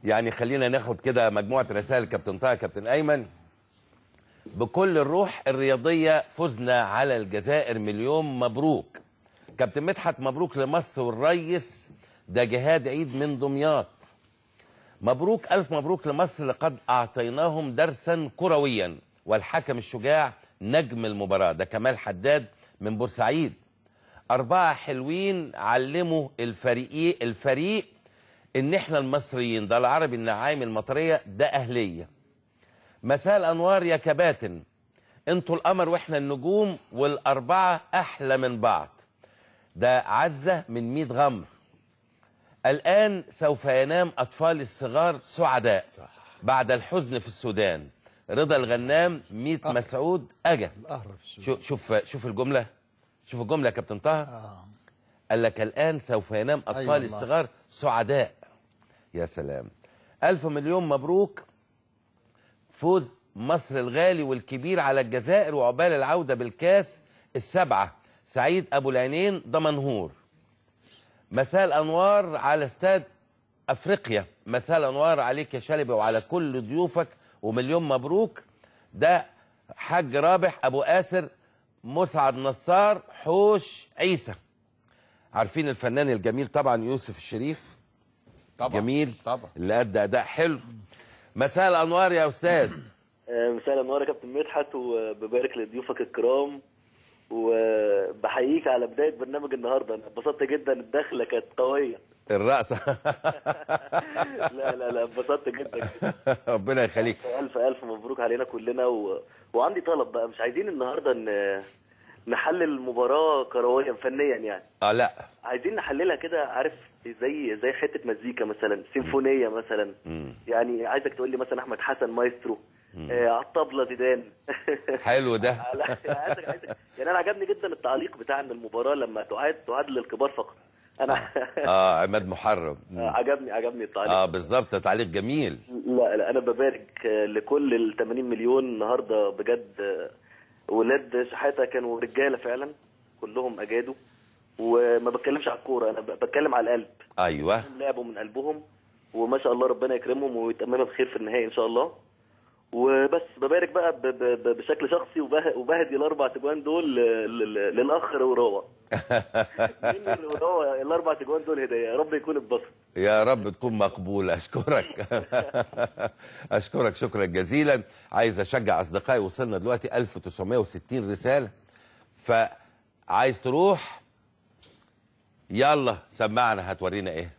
يعني خلينا ناخد كده مجموعه رسائل كابتن طه كابتن ايمن. بكل الروح الرياضيه فزنا على الجزائر، مليون مبروك. كابتن مدحت مبروك لمصر والريس، ده جهاد عيد من دمياط. مبروك الف مبروك لمصر، لقد اعطيناهم درسا كرويا، والحكم الشجاع نجم المباراه، ده كمال حداد من بورسعيد. 4 حلوين علموا الفريق ان احنا المصريين، ده العربي النعايم المطريه، ده اهليه. مساء الانوار يا كباتن، انتوا القمر واحنا النجوم، والاربعه احلى من بعض، ده عزه من 100 غمر. الان سوف ينام اطفال الصغار سعداء بعد الحزن في السودان. رضا الغنام 100 مسعود اجا. شوف الجمله، شوف الجمله يا كابتن طه. قال لك الان سوف ينام اطفال الصغار سعداء. يا سلام، الف مليون مبروك، فوز مصر الغالي والكبير على الجزائر، وعقبال العوده بالكاس ال7. سعيد ابو العينين دمنهور. مساء الانوار على استاد افريقيا، مساء الانوار عليك يا شلبي وعلى كل ضيوفك، ومليون مبروك. ده حاج رابح ابو آسر، مسعد نصار، حوش عيسى. عارفين الفنان الجميل طبعا يوسف الشريف، طبعا جميل طبعا، اللي ادى اداء حلو. مساء الانوار يا استاذ. مساء الانوار يا كابتن مدحت، وببارك لضيوفك الكرام، وبحييك على بدايه برنامج النهارده. انا اتبسطت جدا، الدخله كانت قويه. الرقصه لا اتبسطت جدا. ربنا يخليك. الف مبروك علينا كلنا. وعندي طلب بقى، مش عايزين النهارده نحلل المباراه كرويا فنيا يعني. لا، عايزين نحللها كده، عارف، زي حته مزيكا مثلا، سيمفونيه مثلا. يعني عايزك تقول لي مثلا احمد حسن مايسترو، على الطبله زيدان. حلو ده. عايزك يعني انا عجبني جدا التعليق بتاع ان المباراه لما تعاد للكبار فقط. انا عماد محرم. عجبني التعليق. بالظبط، تعليق جميل. لا انا ببارك لكل ال 80 مليون النهارده بجد. ولاد شحاته كانوا رجاله فعلا، كلهم اجادوا. وما بتكلمش على الكوره، انا بتكلم على القلب. ايوه، لعبوا من قلبهم، وما شاء الله ربنا يكرمهم ويتمموا بخير في النهائي ان شاء الله. وبس ببارك بقى بشكل شخصي، وبهدي ال4 تجوان دول للاخ روراوه. ال4 تجوان دول هديه، يا رب يكون اتبسط. يا رب تكون مقبوله. اشكرك. اشكرك شكرا جزيلا. عايز اشجع اصدقائي، وصلنا دلوقتي 1960 رساله، فعايز تروح يلا سمعنا، هتورينا ايه؟